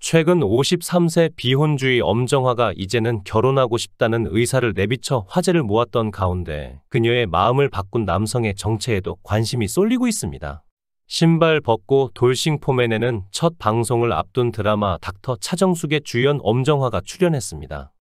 최근 53세 비혼주의 엄정화가 이제는 결혼하고 싶다는 의사를 내비쳐 화제를 모았던 가운데 그녀의 마음을 바꾼 남성의 정체에도 관심이 쏠리고 있습니다. 신발 벗고 돌싱 포맨에는 첫 방송을 앞둔 드라마 닥터 차정숙의 주연 엄정화가 출연했습니다.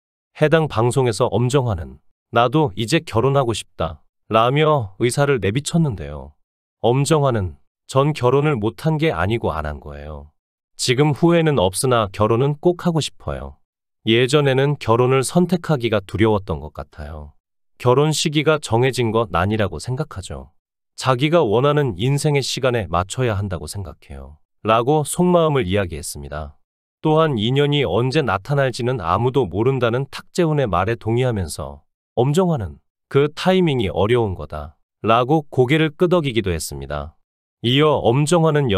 해당 방송에서 엄정화는 나도 이제 결혼하고 싶다 라며 의사를 내비쳤는데요. 엄정화는 전 결혼을 못한 게 아니고 안 한 거예요. 지금 후회는 없으나 결혼은 꼭 하고 싶어요. 예전에는 결혼을 선택하기가 두려웠던 것 같아요. 결혼 시기가 정해진 것 아니라고 생각하죠. 자기가 원하는 인생의 시간에 맞춰야 한다고 생각해요. 라고 속마음을 이야기했습니다. 또한 인연이 언제 나타날지는 아무도 모른다는 탁재훈의 말에 동의하면서 엄정화는 그 타이밍이 어려운 거다 라고 고개를 끄덕이기도 했습니다. 이어 엄정화는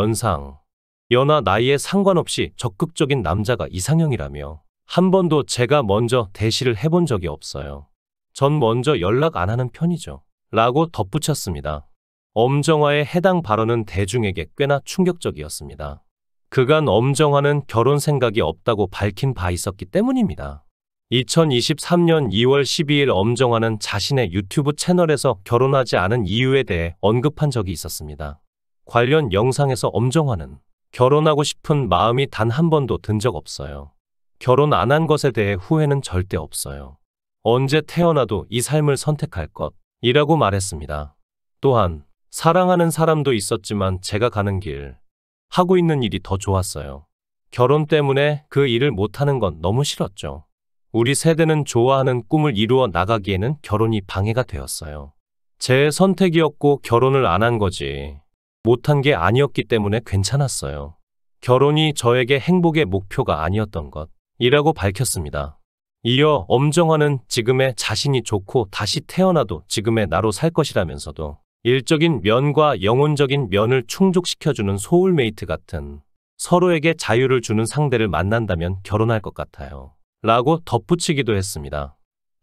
연하 나이에 상관없이 적극적인 남자가 이상형이라며 한 번도 제가 먼저 대시를 해본 적이 없어요. 전 먼저 연락 안 하는 편이죠. 라고 덧붙였습니다. 엄정화의 해당 발언은 대중에게 꽤나 충격적이었습니다. 그간 엄정화는 결혼 생각이 없다고 밝힌 바 있었기 때문입니다. 2023년 2월 12일 엄정화는 자신의 유튜브 채널에서 결혼하지 않은 이유에 대해 언급한 적이 있었습니다. 관련 영상에서 엄정화는 결혼하고 싶은 마음이 단 한 번도 든 적 없어요. 결혼 안 한 것에 대해 후회는 절대 없어요. 언제 태어나도 이 삶을 선택할 것이라고 말했습니다. 또한 사랑하는 사람도 있었지만 제가 가는 길, 하고 있는 일이 더 좋았어요. 결혼 때문에 그 일을 못하는 건 너무 싫었죠. 우리 세대는 좋아하는 꿈을 이루어 나가기에는 결혼이 방해가 되었어요. 제 선택이었고 결혼을 안 한 거지. 못한 게 아니었기 때문에 괜찮았어요. 결혼이 저에게 행복의 목표가 아니었던 것이라고 밝혔습니다. 이어 엄정화는 지금의 자신이 좋고 다시 태어나도 지금의 나로 살 것이라면서도 일적인 면과 영혼적인 면을 충족시켜주는 소울메이트 같은 서로에게 자유를 주는 상대를 만난다면 결혼할 것 같아요. 라고 덧붙이기도 했습니다.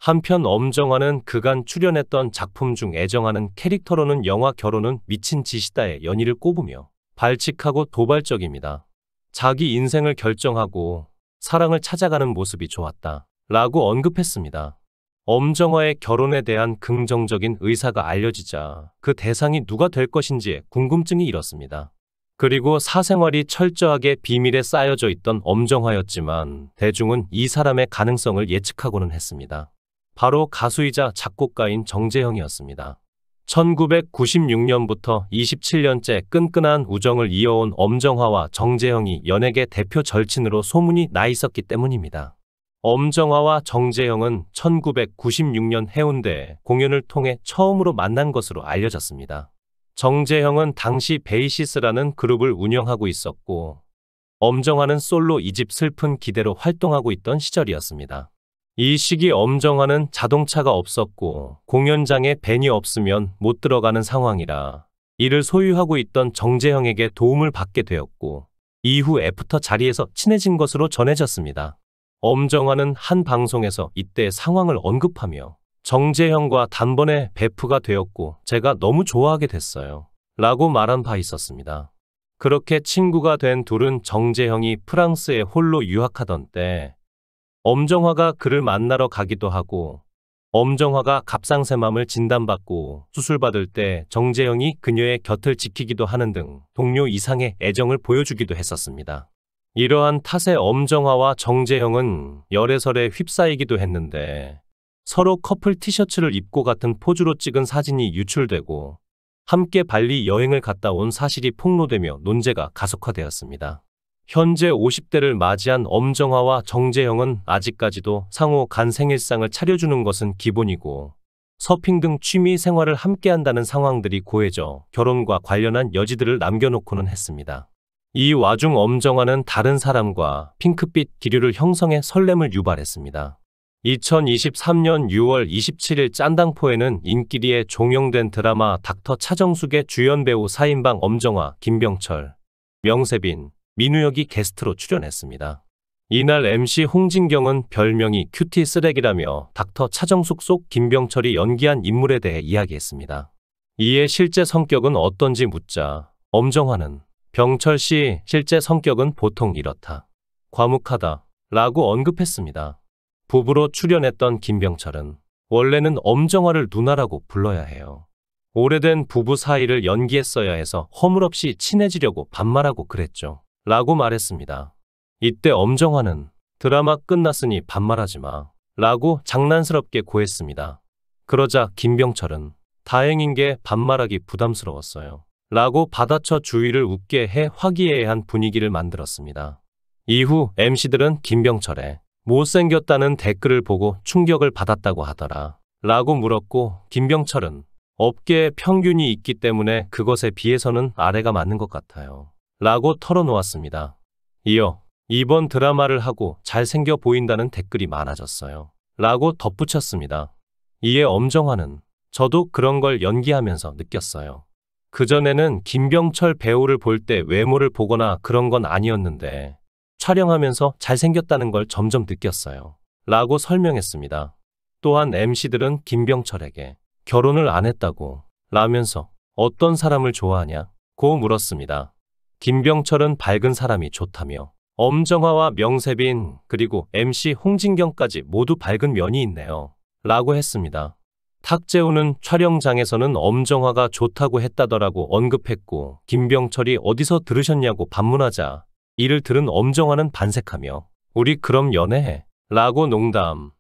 한편 엄정화는 그간 출연했던 작품 중 애정하는 캐릭터로는 영화 결혼은 미친 짓이다의 연희를 꼽으며 발칙하고 도발적입니다. 자기 인생을 결정하고 사랑을 찾아가는 모습이 좋았다. 라고 언급했습니다. 엄정화의 결혼에 대한 긍정적인 의사가 알려지자 그 대상이 누가 될 것인지에 궁금증이 일었습니다. 그리고 사생활이 철저하게 비밀에 쌓여져 있던 엄정화였지만 대중은 이 사람의 가능성을 예측하고는 했습니다. 바로 가수이자 작곡가인 정재형이었습니다. 1996년부터 27년째 끈끈한 우정을 이어온 엄정화와 정재형이 연예계 대표 절친으로 소문이 나 있었기 때문입니다. 엄정화와 정재형은 1996년 해운대에 공연을 통해 처음으로 만난 것으로 알려졌습니다. 정재형은 당시 베이시스라는 그룹을 운영하고 있었고 엄정화는 솔로 2집 슬픈 기대로 활동하고 있던 시절이었습니다. 이 시기 엄정화는 자동차가 없었고 공연장에 밴이 없으면 못 들어가는 상황이라 이를 소유하고 있던 정재형에게 도움을 받게 되었고 이후 애프터 자리에서 친해진 것으로 전해졌습니다. 엄정화는 한 방송에서 이때 상황을 언급하며 정재형과 단번에 베프가 되었고 제가 너무 좋아하게 됐어요. 라고 말한 바 있었습니다. 그렇게 친구가 된 둘은 정재형이 프랑스에 홀로 유학하던 때 엄정화가 그를 만나러 가기도 하고 엄정화가 갑상선암을 진단받고 수술받을 때 정재형이 그녀의 곁을 지키기도 하는 등 동료 이상의 애정을 보여주기도 했었습니다. 이러한 탓에 엄정화와 정재형은 열애설에 휩싸이기도 했는데 서로 커플 티셔츠를 입고 같은 포즈로 찍은 사진이 유출되고 함께 발리 여행을 갔다 온 사실이 폭로되며 논제가 가속화되었습니다. 현재 50대를 맞이한 엄정화와 정재형은 아직까지도 상호 간 생일상을 차려주는 것은 기본이고 서핑 등 취미 생활을 함께한다는 상황들이 고해져 결혼과 관련한 여지들을 남겨놓고는 했습니다. 이 와중 엄정화는 다른 사람과 핑크빛 기류를 형성해 설렘을 유발했습니다. 2023년 6월 27일 짠당포에는 인기리에 종영된 드라마 닥터 차정숙의 주연 배우 4인방 엄정화, 김병철, 명세빈, 민우혁이 게스트로 출연했습니다. 이날 MC 홍진경은 별명이 큐티 쓰레기라며 닥터 차정숙 속 김병철이 연기한 인물에 대해 이야기했습니다. 이에 실제 성격은 어떤지 묻자 엄정화는 병철 씨 실제 성격은 보통 이렇다. 과묵하다 라고 언급했습니다. 부부로 출연했던 김병철은 원래는 엄정화를 누나라고 불러야 해요. 오래된 부부 사이를 연기했어야 해서 허물없이 친해지려고 반말하고 그랬죠. 라고 말했습니다. 이때 엄정화는 드라마 끝났으니 반말하지 마 라고 장난스럽게 고했습니다. 그러자 김병철은 다행인 게 반말하기 부담스러웠어요 라고 받아쳐 주위를 웃게 해 화기애애한 분위기를 만들었습니다. 이후 MC들은 김병철의 못생겼다는 댓글을 보고 충격을 받았다고 하더라 라고 물었고, 김병철은 업계에 평균이 있기 때문에 그것에 비해서는 아래가 맞는 것 같아요 라고 털어놓았습니다. 이어 이번 드라마를 하고 잘생겨 보인다는 댓글이 많아졌어요 라고 덧붙였습니다. 이에 엄정화는 저도 그런 걸 연기하면서 느꼈어요. 그전에는 김병철 배우를 볼 때 외모를 보거나 그런 건 아니었는데 촬영하면서 잘생겼다는 걸 점점 느꼈어요 라고 설명했습니다. 또한 MC들은 김병철에게 결혼을 안 했다고 라면서 어떤 사람을 좋아하냐고 물었습니다. 김병철은 밝은 사람이 좋다며 엄정화와 명세빈 그리고 MC 홍진경까지 모두 밝은 면이 있네요 라고 했습니다. 탁재훈은 촬영장에서는 엄정화가 좋다고 했다더라고 언급했고, 김병철이 어디서 들으셨냐고 반문하자 이를 들은 엄정화는 반색하며 우리 그럼 연애해 라고 농담.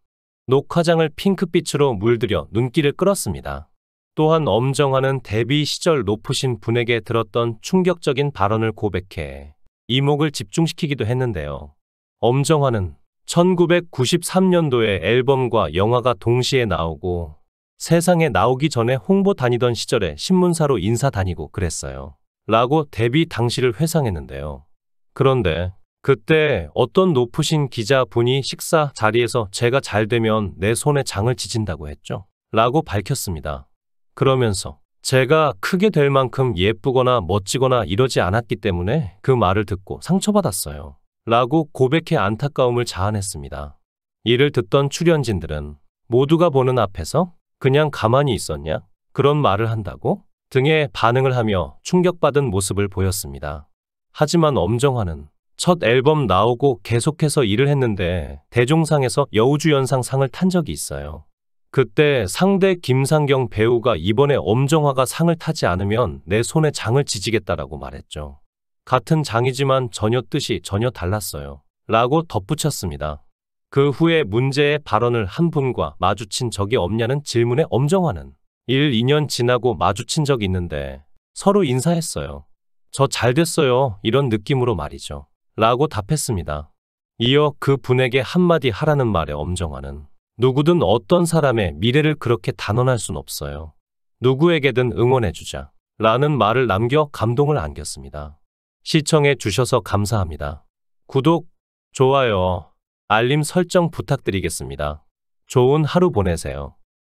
녹화장을 핑크빛으로 물들여 눈길을 끌었습니다. 또한 엄정화는 데뷔 시절 높으신 분에게 들었던 충격적인 발언을 고백해 이목을 집중시키기도 했는데요. 엄정화는 1993년도에 앨범과 영화가 동시에 나오고 세상에 나오기 전에 홍보 다니던 시절에 신문사로 인사 다니고 그랬어요 라고 데뷔 당시를 회상했는데요. 그런데 그때 어떤 높으신 기자분이 식사 자리에서 제가 잘 되면 내 손에 장을 지진다고 했죠 라고 밝혔습니다. 그러면서 제가 크게 될 만큼 예쁘거나 멋지거나 이러지 않았기 때문에 그 말을 듣고 상처받았어요 라고 고백해 안타까움을 자아냈습니다. 이를 듣던 출연진들은 모두가 보는 앞에서 그냥 가만히 있었냐? 그런 말을 한다고? 등의 반응을 하며 충격받은 모습을 보였습니다. 하지만 엄정화는 첫 앨범 나오고 계속해서 일을 했는데 대종상에서 여우주연상 상을 탄 적이 있어요. 그때 상대 김상경 배우가 이번에 엄정화가 상을 타지 않으면 내 손에 장을 지지겠다라고 말했죠. 같은 장이지만 뜻이 전혀 달랐어요 라고 덧붙였습니다. 그 후에 문제의 발언을 한 분과 마주친 적이 없냐는 질문에 엄정화는 2년 지나고 마주친 적이 있는데 서로 인사했어요. 저 잘 됐어요 이런 느낌으로 말이죠 라고 답했습니다. 이어 그 분에게 한마디 하라는 말에 엄정화는 누구든 어떤 사람의 미래를 그렇게 단언할 순 없어요. 누구에게든 응원해주자 라는 말을 남겨 감동을 안겼습니다. 시청해 주셔서 감사합니다. 구독, 좋아요, 알림 설정 부탁드리겠습니다. 좋은 하루 보내세요.